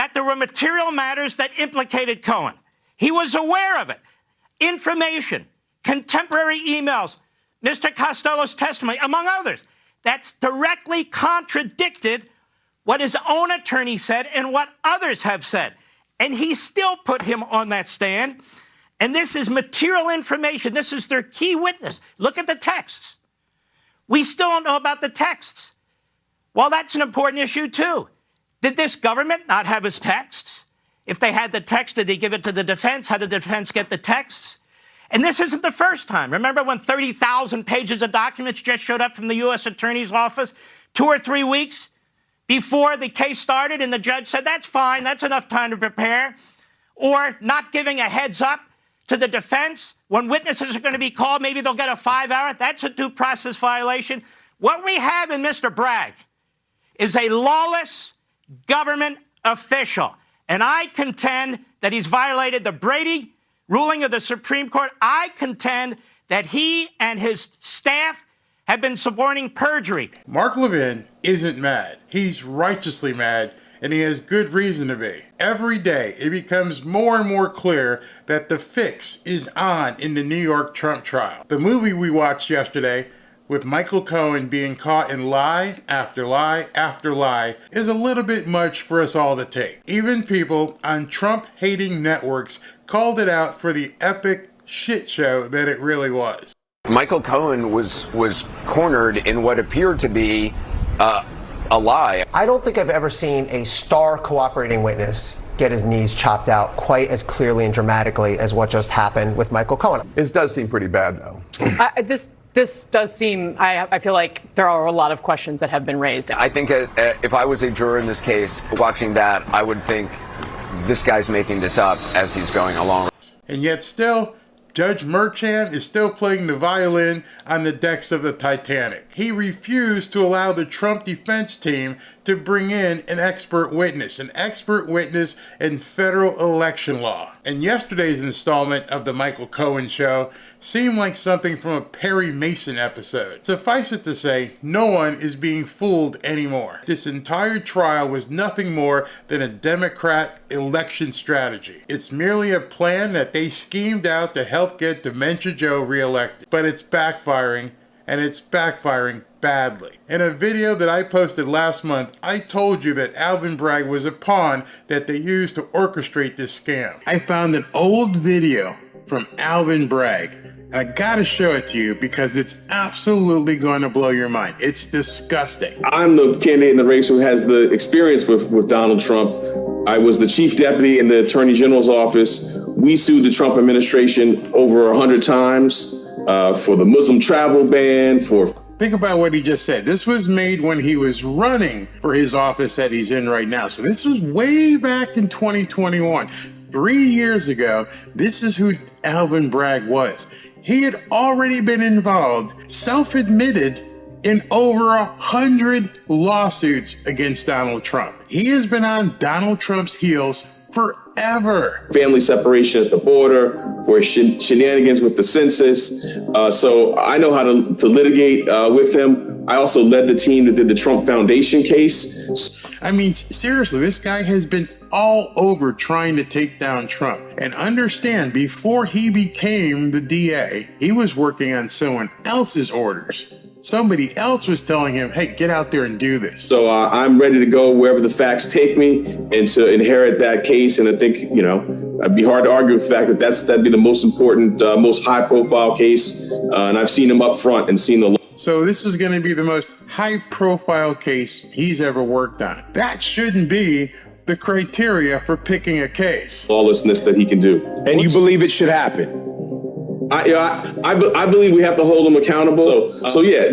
that there were material matters that implicated Cohen. He was aware of it. Information, contemporary emails, Mr. Costello's testimony, among others, that's directly contradicted what his own attorney said and what others have said. And he still put him on that stand. And this is material information. This is their key witness. Look at the texts. We still don't know about the texts. Well, that's an important issue, too. Did this government not have his texts? If they had the text, did they give it to the defense? How did the defense get the texts? And this isn't the first time. Remember when 30,000 pages of documents just showed up from the U.S. Attorney's Office 2 or 3 weeks before the case started, and the judge said, that's fine, that's enough time to prepare? Or not giving a heads up to the defense when witnesses are going to be called, maybe they'll get a 5-hour. That's a due process violation. What we have in Mr. Bragg is a lawless government official. And I contend that he's violated the Brady ruling of the Supreme Court. I contend that he and his staff have been suborning perjury. Mark Levin isn't mad. He's righteously mad, and he has good reason to be. Every day, it becomes more and more clear that the fix is on in the New York Trump trial. The movie we watched yesterday, with Michale Cohen being caught in lie after lie after lie, is a little bit much for us all to take. Even people on Trump-hating networks called it out for the epic shit show that it really was. Michale Cohen was cornered in what appeared to be a lie. I don't think I've ever seen a star cooperating witness get his knees chopped out quite as clearly and dramatically as what just happened with Michale Cohen. This does seem pretty bad, though. This does seem, I feel like there are a lot of questions that have been raised. I think if I was a juror in this case, watching that, I would think this guy's making this up as he's going along. And yet still, Judge Merchan is still playing the violin on the decks of the Titanic. He refused to allow the Trump defense team to bring in an expert witness in federal election law. And yesterday's installment of the Michale Cohen show seemed like something from a Perry Mason episode. Suffice it to say, no one is being fooled anymore. This entire trial was nothing more than a Democrat election strategy. It's merely a plan that they schemed out to help get Dementia Joe reelected. But it's backfiring, and it's backfiring badly. In a video that I posted last month, I told you that Alvin Bragg was a pawn that they used to orchestrate this scam. I found an old video from Alvin Bragg, and I gotta show it to you because it's absolutely going to blow your mind. It's disgusting. I'm the candidate in the race who has the experience with Donald Trump. I was the chief deputy in the Attorney General's office. We sued the Trump administration over 100 times for the Muslim travel ban, Think about what he just said. This was made when he was running for his office that he's in right now. So this was way back in 2021. 3 years ago, this is who Alvin Bragg was. He had already been involved, self-admitted, in over 100 lawsuits against Donald Trump. He has been on Donald Trump's heels forever. Family separation at the border, for shenanigans with the census. So I know how to litigate with him. I also led the team that did the Trump Foundation case. I mean, seriously, this guy has been all over trying to take down Trump. And understand, before he became the DA, he was working on someone else's orders. Somebody else was telling him, hey, get out there and do this. So I'm ready to go wherever the facts take me and to inherit that case. And I think, it'd be hard to argue with the fact that that'd be the most important, most high profile case. And I've seen him up front and seen the. So this is going to be the most high profile case he's ever worked on. That shouldn't be the criteria for picking a case. Lawlessness that he can do. And you believe it should happen? I believe we have to hold them accountable. So yeah,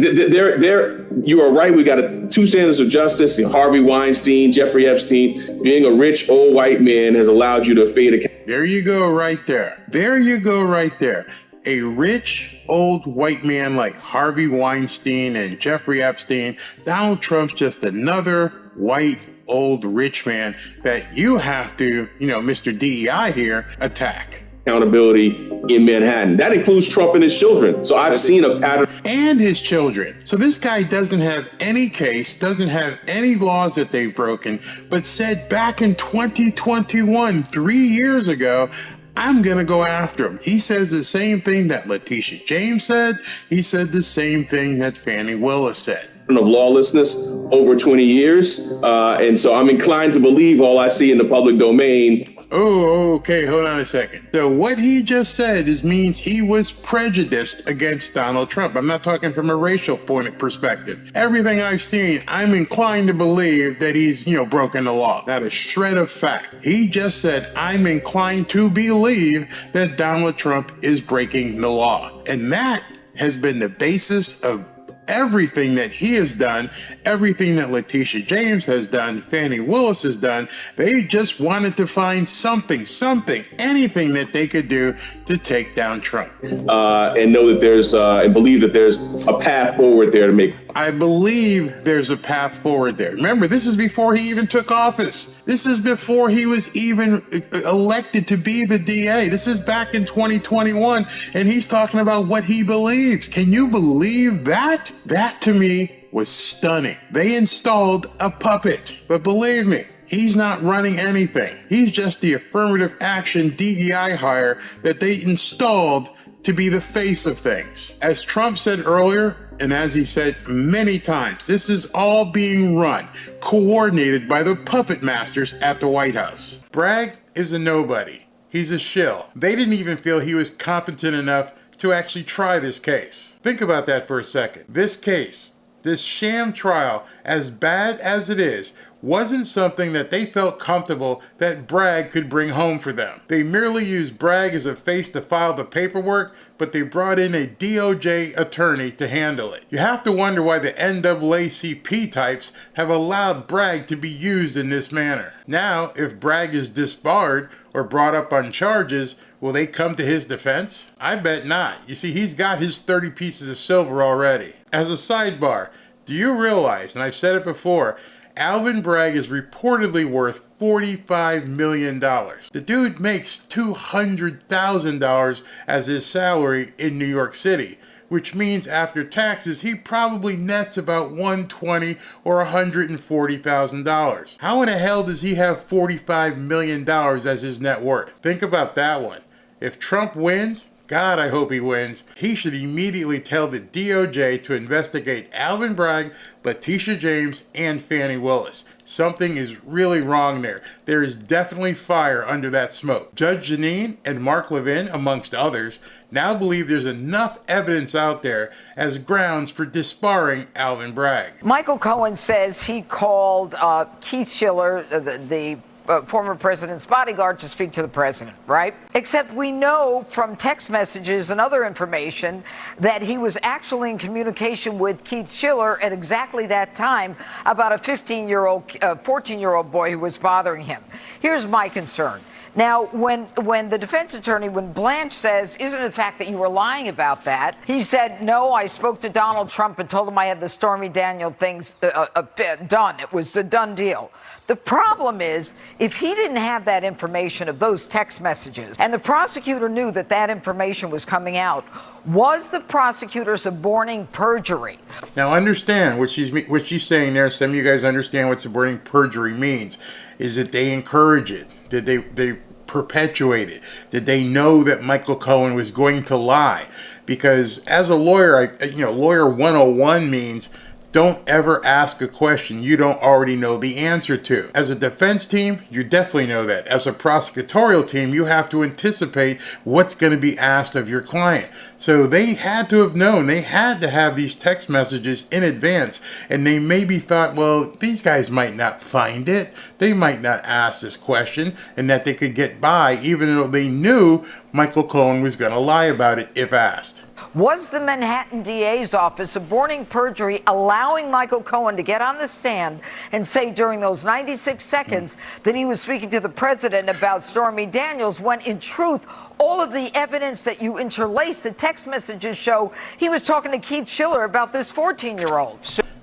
you are right. We got two standards of justice. Harvey Weinstein, Jeffrey Epstein. Being a rich old white man has allowed you to fade account. There you go right there. There you go right there. A rich old white man like Harvey Weinstein and Jeffrey Epstein. Donald Trump's just another white old rich man that you have to, Mr. DEI here, attack. accountability in Manhattan. That includes Trump and his children. So I've seen a pattern. And his children. So this guy doesn't have any case, doesn't have any laws that they've broken, but said back in 2021, 3 years ago, I'm going to go after him. He says the same thing that Letitia James said. He said the same thing that Fani Willis said. Of lawlessness over 20 years. And so I'm inclined to believe all I see in the public domain. Oh, okay, hold on a second. So what he just said means he was prejudiced against Donald Trump. I'm not talking from a racial point of perspective. Everything I've seen, I'm inclined to believe that he's, broken the law. Not a shred of fact. He just said, I'm inclined to believe that Donald Trump is breaking the law. And that has been the basis of everything that he has done, everything that Letitia James has done, Fani Willis has done. They just wanted to find something, anything that they could do to take down Trump. And know that there's, and believe that there's a path forward there to make. I believe there's a path forward there. Remember, this is before he even took office. This is before he was even elected to be the DA. This is back in 2021, and he's talking about what he believes. Can you believe that? That to me was stunning. They installed a puppet, but believe me, he's not running anything. He's just the affirmative action DEI hire that they installed to be the face of things. As Trump said earlier, and as he said many times, this is all being run, coordinated by the puppet masters at the White House. Bragg is a nobody. He's a shill. They didn't even feel he was competent enough to actually try this case. Think about that for a second. This case, this sham trial, as bad as it is, wasn't something that they felt comfortable that Bragg could bring home for them. They merely used Bragg as a face to file the paperwork, but they brought in a DOJ attorney to handle it. You have to wonder why the NAACP types have allowed Bragg to be used in this manner. Now, if Bragg is disbarred or brought up on charges, will they come to his defense? I bet not. You see, he's got his 30 pieces of silver already. As a sidebar, do you realize, and I've said it before, Alvin Bragg is reportedly worth $45 million. The dude makes $200,000 as his salary in New York City, which means after taxes, he probably nets about $120,000 or $140,000. How in the hell does he have $45 million as his net worth? Think about that one. If Trump wins, God, I hope he wins, he should immediately tell the DOJ to investigate Alvin Bragg, Letitia James, and Fani Willis. Something is really wrong there. There is definitely fire under that smoke. Judge Jeanine and Mark Levin, amongst others, now believe there's enough evidence out there as grounds for disbarring Alvin Bragg. Michael Cohen says he called Keith Schiller, the former president's bodyguard, to speak to the president, right? Except we know from text messages and other information that he was actually in communication with Keith Schiller at exactly that time about a 14-year-old boy who was bothering him. Here's my concern. Now, when the defense attorney, when Blanche says, isn't it the fact that you were lying about that? He said, no, I spoke to Donald Trump and told him I had the Stormy Daniels things done. It was a done deal. The problem is, if he didn't have that information of those text messages, and the prosecutor knew that that information was coming out, was the prosecutor suborning perjury? Now understand what she's saying there. Some of you guys understand what suborning perjury means. Is that they encourage it? Did they perpetuate it? Did they know that Michael Cohen was going to lie? Because as a lawyer, lawyer 101 means don't ever ask a question you don't already know the answer to. As a defense team, you definitely know that. As a prosecutorial team, you have to anticipate what's going to be asked of your client. So they had to have known, they had to have these text messages in advance, and they maybe thought, well, these guys might not find it, they might not ask this question, and that they could get by even though they knew Michael Cohen was going to lie about it if asked. Was the Manhattan DA's office suborning perjury, allowing Michael Cohen to get on the stand and say during those 96 seconds that he was speaking to the president about Stormy Daniels, when in truth, all of the evidence that you interlace, the text messages show he was talking to Keith Schiller about this 14-year-old.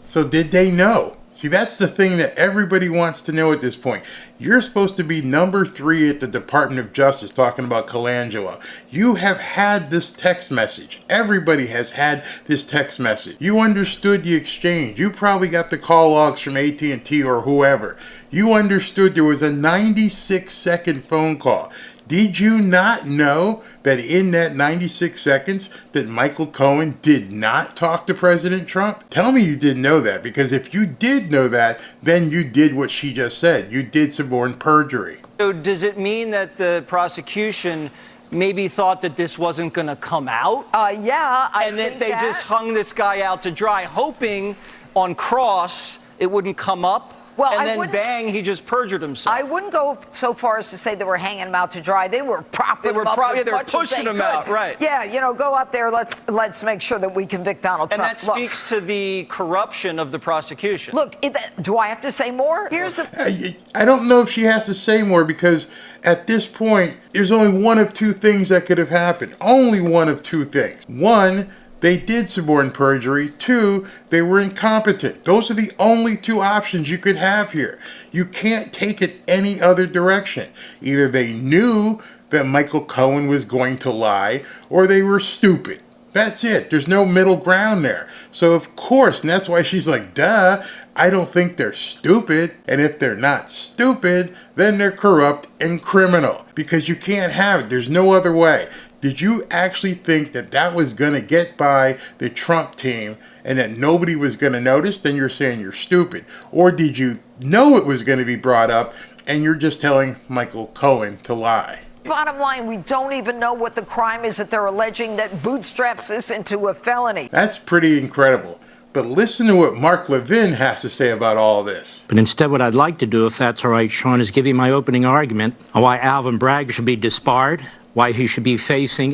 So did they know? See, that's the thing that everybody wants to know at this point. You're supposed to be number 3 at the Department of Justice talking about Colangelo. You have had this text message. Everybody has had this text message. You understood the exchange. You probably got the call logs from AT&T or whoever. You understood there was a 96-second phone call. Did you not know that in that 96 seconds that Michael Cohen did not talk to President Trump? Tell me you didn't know that, because if you did know that, then you did what she just said. You did suborn perjury. So does it mean that the prosecution maybe thought that this wasn't going to come out? Yeah, and that they just hung this guy out to dry, hoping on cross it wouldn't come up? Well, and then bang, he just perjured himself. I wouldn't go so far as to say they were hanging him out to dry. They were propping him up as they were much pushing as him out, right? Yeah, you know, go out there. Let's make sure that we convict Donald Trump. And that speaks to the corruption of the prosecution. Look, do I have to say more? Here's the. I don't know if she has to say more, because at this point, there's only one of two things that could have happened. Only one of two things. One, they did suborn perjury. 2, they were incompetent. Those are the only 2 options you could have here. You can't take it any other direction. Either they knew that Michael Cohen was going to lie, or they were stupid. That's it. There's no middle ground there. So of course, and that's why she's like, duh, I don't think they're stupid. And if they're not stupid, then they're corrupt and criminal. Because you can't have it. There's no other way. Did you actually think that that was going to get by the Trump team and that nobody was going to notice? Then you're saying you're stupid. Or did you know it was going to be brought up and you're just telling Michael Cohen to lie? Bottom line, we don't even know what the crime is that they're alleging that bootstraps this into a felony. That's pretty incredible. But listen to what Mark Levin has to say about all this. But instead, what I'd like to do, if that's all right, Sean, is give you my opening argument on why Alvin Bragg should be disbarred, why he should be facing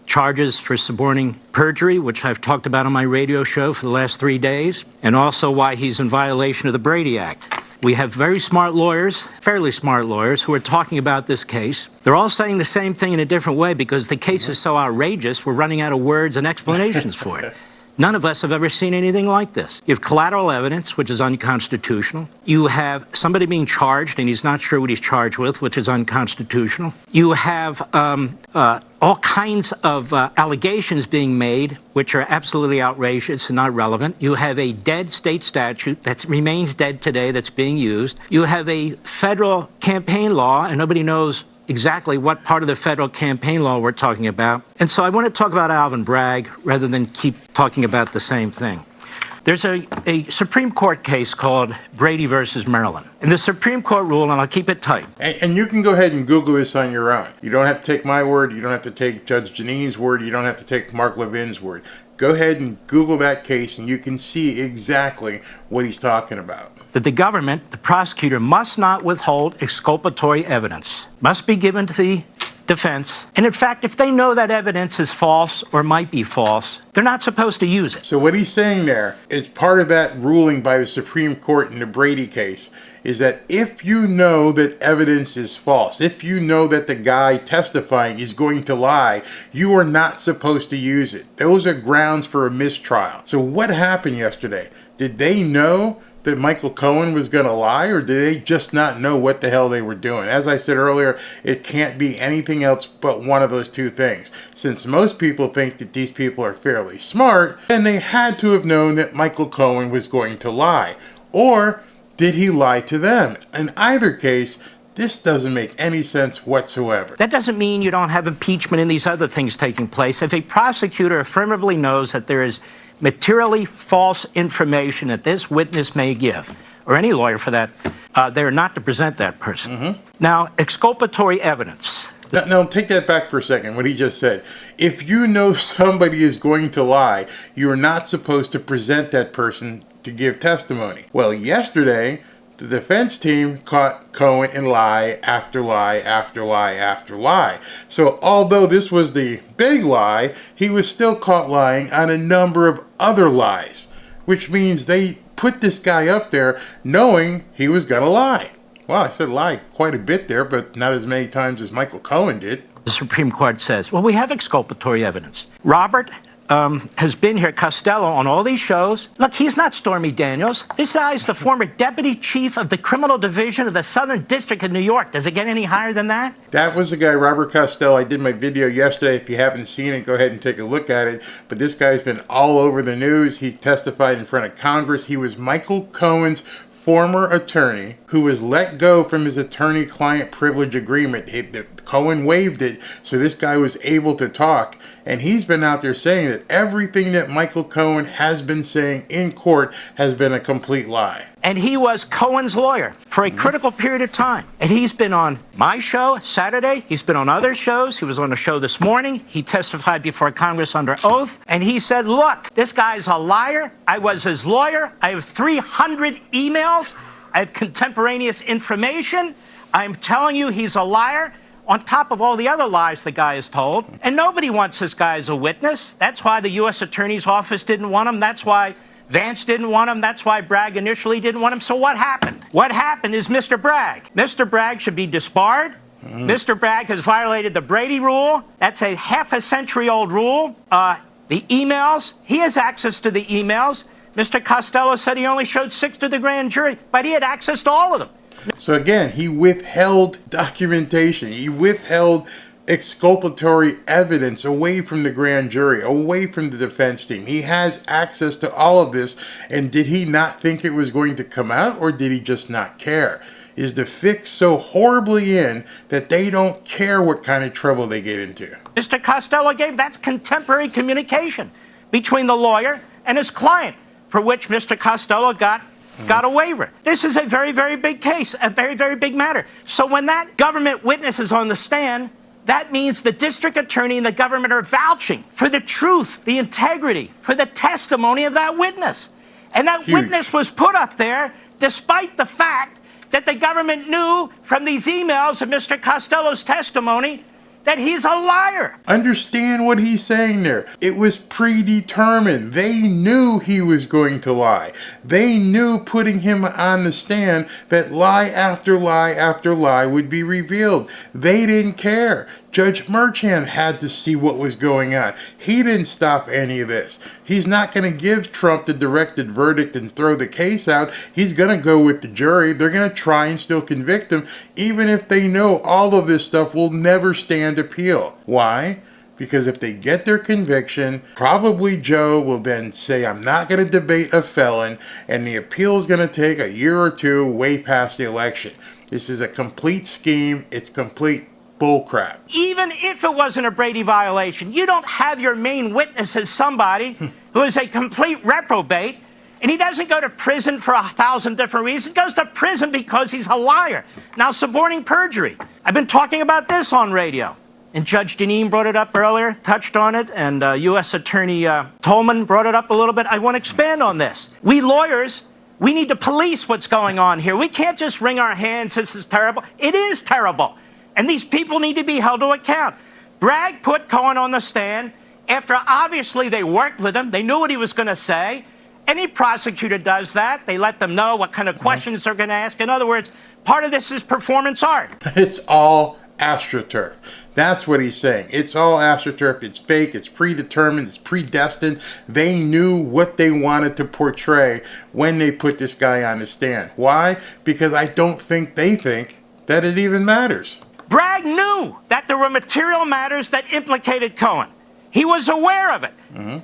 charges for suborning perjury, which I've talked about on my radio show for the last 3 days, and also why he's in violation of the Brady Act. We have very smart lawyers, fairly smart lawyers, who are talking about this case. They're all saying the same thing in a different way because the case is so outrageous, we're running out of words and explanations for it. None of us have ever seen anything like this. You have collateral evidence, which is unconstitutional. You have somebody being charged, and he's not sure what he's charged with, which is unconstitutional. You have all kinds of allegations being made, which are absolutely outrageous and not relevant. You have a dead state statute that remains dead today that's being used. You have a federal campaign law, and nobody knows exactly what part of the federal campaign law we're talking about. And so I want to talk about Alvin Bragg rather than keep talking about the same thing. There's a Supreme Court case called Brady versus Maryland. And the Supreme Court ruled, and I'll keep it tight. And you can go ahead and Google this on your own. You don't have to take my word. You don't have to take Judge Jeanine's word. You don't have to take Mark Levin's word. Go ahead and Google that case, and you can see exactly what he's talking about. That the government, the prosecutor, must not withhold exculpatory evidence, must be given to the defense. And in fact, if they know that evidence is false or might be false, they're not supposed to use it. So what he's saying there is part of that ruling by the Supreme Court in the Brady case is that if you know that evidence is false, if you know that the guy testifying is going to lie, you are not supposed to use it. Those are grounds for a mistrial. So what happened yesterday? Did they know that Michael Cohen was going to lie, or did they just not know what the hell they were doing? As I said earlier, it can't be anything else but one of those two things. Since most people think that these people are fairly smart, then they had to have known that Michael Cohen was going to lie. Or did he lie to them? In either case, this doesn't make any sense whatsoever. That doesn't mean you don't have impeachment and these other things taking place. If a prosecutor affirmatively knows that there is materially false information that this witness may give, or any lawyer for that, they're not to present that person. Mm-hmm. Now, exculpatory evidence. Now, take that back for a second, what he just said. If you know somebody is going to lie, you are not supposed to present that person to give testimony. Well, yesterday, the defense team caught Cohen in lie after lie after lie after lie. So although this was the big lie, he was still caught lying on a number of other lies, which means they put this guy up there knowing he was going to lie. Well, I said lie quite a bit there, but not as many times as Michael Cohen did. The Supreme Court says, well, we have exculpatory evidence. Robert has been here, Costello, on all these shows. Look, he's not Stormy Daniels. This guy's the former deputy chief of the criminal division of the Southern District of New York. Does it get any higher than that? That was the guy, Robert Costello. I did my video yesterday. If you haven't seen it, go ahead and take a look at it. But this guy's been all over the news. He testified in front of Congress. He was Michale Cohen's former attorney who was let go from his attorney-client privilege agreement. Cohen waived it, so this guy was able to talk. And he's been out there saying that everything that Michale Cohen has been saying in court has been a complete lie. And he was Cohen's lawyer for a critical period of time. And he's been on my show Saturday. He's been on other shows. He was on a show this morning. He testified before Congress under oath. And he said, look, this guy's a liar. I was his lawyer. I have 300 emails. I have contemporaneous information. I'm telling you, he's a liar, on top of all the other lies the guy has told. And nobody wants this guy as a witness. That's why the U.S. Attorney's Office didn't want him. That's why Vance didn't want him. That's why Bragg initially didn't want him. So what happened? What happened is Mr. Bragg. Mr. Bragg should be disbarred. Mr. Bragg has violated the Brady rule. That's a half-a-century-old rule. The emails, he has access to the emails. Mr. Costello said he only showed 6 to the grand jury, but he had access to all of them. So again, he withheld documentation. He withheld exculpatory evidence away from the grand jury, away from the defense team. He has access to all of this. And did he not think it was going to come out, or did he just not care? Is the fix so horribly in that they don't care what kind of trouble they get into? Mr. Costello gave, that's contemporary communication between the lawyer and his client, for which Mr. Costello got a waiver. This is a very, very big case, a very, very big matter. So when that government witness is on the stand, that means the district attorney and the government are vouching for the truth, the integrity, for the testimony of that witness. And that witness was put up there despite the fact that the government knew from these emails of Mr. Costello's testimony that he's a liar. Understand what he's saying there. It was predetermined. They knew he was going to lie. They knew putting him on the stand that lie after lie after lie would be revealed. They didn't care. Judge Merchan had to see what was going on. He didn't stop any of this. He's not going to give Trump the directed verdict and throw the case out. He's going to go with the jury. They're going to try and still convict him, even if they know all of this stuff will never stand appeal. Why? Because if they get their conviction, probably Joe will then say, I'm not going to debate a felon, and the appeal is going to take a year or two way past the election. This is a complete scheme. It's complete bullcrap. Even if it wasn't a Brady violation, you don't have your main witness as somebody who is a complete reprobate, and he doesn't go to prison for 1,000 different reasons. He goes to prison because he's a liar. Now, suborning perjury. I've been talking about this on radio, and Judge Jeanine brought it up earlier, touched on it, and U.S. Attorney Tolman brought it up a little bit. I want to expand on this. We lawyers, we need to police what's going on here. We can't just wring our hands, this is terrible. It is terrible. And these people need to be held to account. Bragg put Cohen on the stand after obviously they worked with him. They knew what he was going to say. Any prosecutor does that. They let them know what kind of questions they're going to ask. In other words, part of this is performance art. It's all astroturf. That's what he's saying. It's all astroturf. It's fake. It's predetermined. It's predestined. They knew what they wanted to portray when they put this guy on the stand. Why? Because I don't think they think that it even matters. Bragg knew that there were material matters that implicated Cohen. He was aware of it.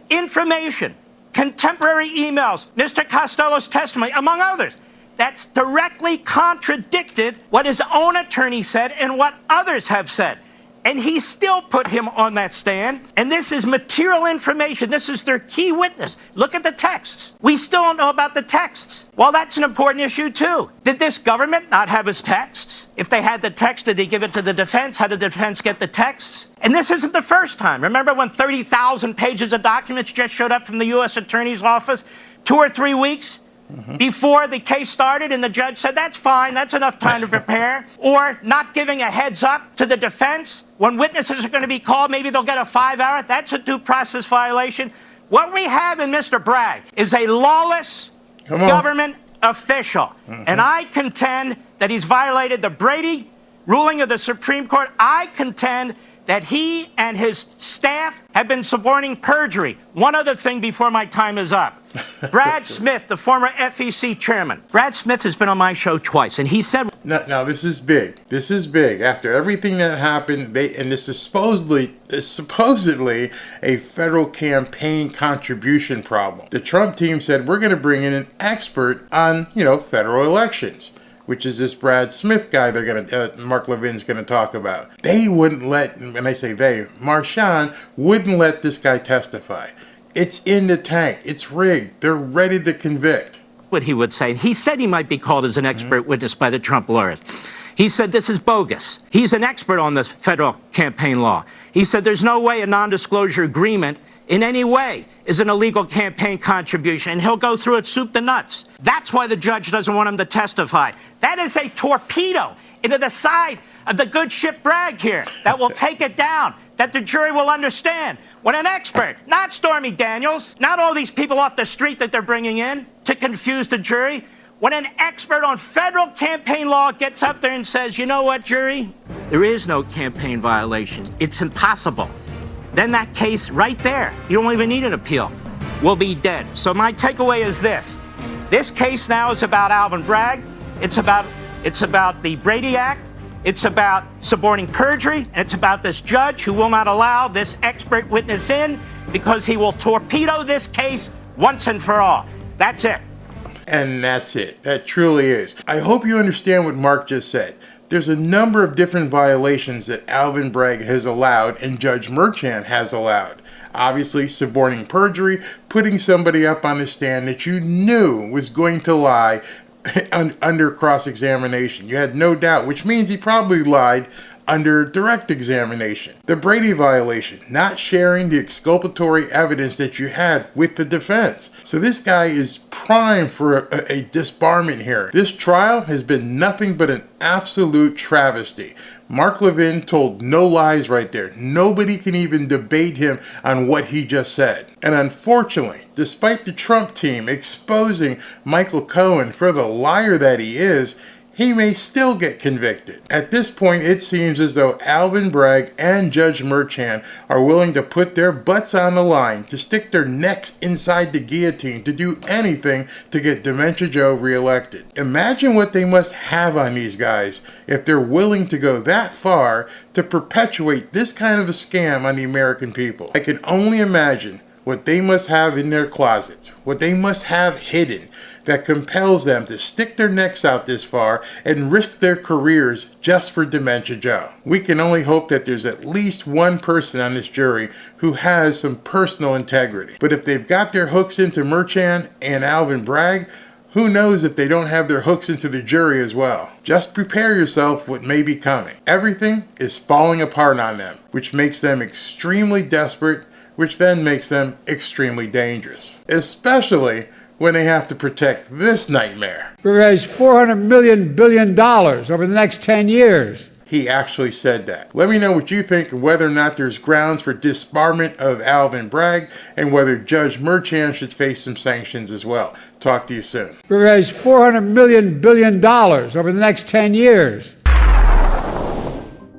Information, contemporary emails, Mr. Costello's testimony, among others. That's directly contradicted what his own attorney said and what others have said. And he still put him on that stand. And this is material information. This is their key witness. Look at the texts. We still don't know about the texts. Well, that's an important issue, too. Did this government not have his texts? If they had the text, did they give it to the defense? How did the defense get the texts? And this isn't the first time. Remember when 30,000 pages of documents just showed up from the U.S. Attorney's Office 2 or 3 weeks before the case started, and the judge said, that's fine, that's enough time to prepare? Or not giving a heads up to the defense when witnesses are going to be called, maybe they'll get a 5-hour. That's a due process violation. What we have in Mr. Bragg is a lawless government official. And I contend that he's violated the Brady ruling of the Supreme Court. I contend that he and his staff have been suborning perjury. One other thing before my time is up. Brad Smith, the former FEC chairman. Brad Smith has been on my show twice, and he said... Now this is big. This is big. After everything that happened, this is supposedly a federal campaign contribution problem. The Trump team said, we're going to bring in an expert on, federal elections, which is this Brad Smith guy Mark Levin's going to talk about. They wouldn't let, when I say they, Marshawn wouldn't let this guy testify. It's in the tank. It's rigged. They're ready to convict. What he would say. He said he might be called as an expert witness by the Trump lawyers. He said this is bogus. He's an expert on the federal campaign law. He said there's no way a non-disclosure agreement in any way is an illegal campaign contribution, and he'll go through it soup to nuts. That's why the judge doesn't want him to testify. That is a torpedo into the side of the good ship Bragg here that will take it down, that the jury will understand. When an expert, not Stormy Daniels, not all these people off the street that they're bringing in to confuse the jury, when an expert on federal campaign law gets up there and says, you know what, jury, there is no campaign violation. It's impossible. Then that case right there, you don't even need an appeal, will be dead. So my takeaway is this. This case now is about Alvin Bragg. It's about the Brady Act. It's about suborning perjury, and it's about this judge who will not allow this expert witness in because he will torpedo this case once and for all. That's it. And that's it. That truly is. I hope you understand what Mark just said. There's a number of different violations that Alvin Bragg has allowed and Judge Merchant has allowed. Obviously, suborning perjury, putting somebody up on the stand that you knew was going to lie under cross-examination. You had no doubt, which means he probably lied under direct examination. The Brady violation, not sharing the exculpatory evidence that you had with the defense. So this guy is prime for a disbarment here. This trial has been nothing but an absolute travesty. Mark Levin told no lies right there. Nobody can even debate him on what he just said. And unfortunately, despite the Trump team exposing Michale Cohen for the liar that he is, he may still get convicted. At this point, it seems as though Alvin Bragg and Judge Merchant are willing to put their butts on the line, to stick their necks inside the guillotine, to do anything to get Dementia Joe reelected. Imagine what they must have on these guys if they're willing to go that far to perpetuate this kind of a scam on the American people. I can only imagine what they must have in their closets, what they must have hidden that compels them to stick their necks out this far and risk their careers just for Dementia Joe. We can only hope that there's at least one person on this jury who has some personal integrity. But if they've got their hooks into Merchant and Alvin Bragg, who knows if they don't have their hooks into the jury as well. Just prepare yourself for what may be coming. Everything is falling apart on them, which makes them extremely desperate, which then makes them extremely dangerous. Especially when they have to protect this nightmare. We raise $400 billion over the next 10 years. He actually said that. Let me know what you think and whether or not there's grounds for disbarment of Alvin Bragg and whether Judge Merchant should face some sanctions as well. Talk to you soon. We raise $400 billion over the next 10 years.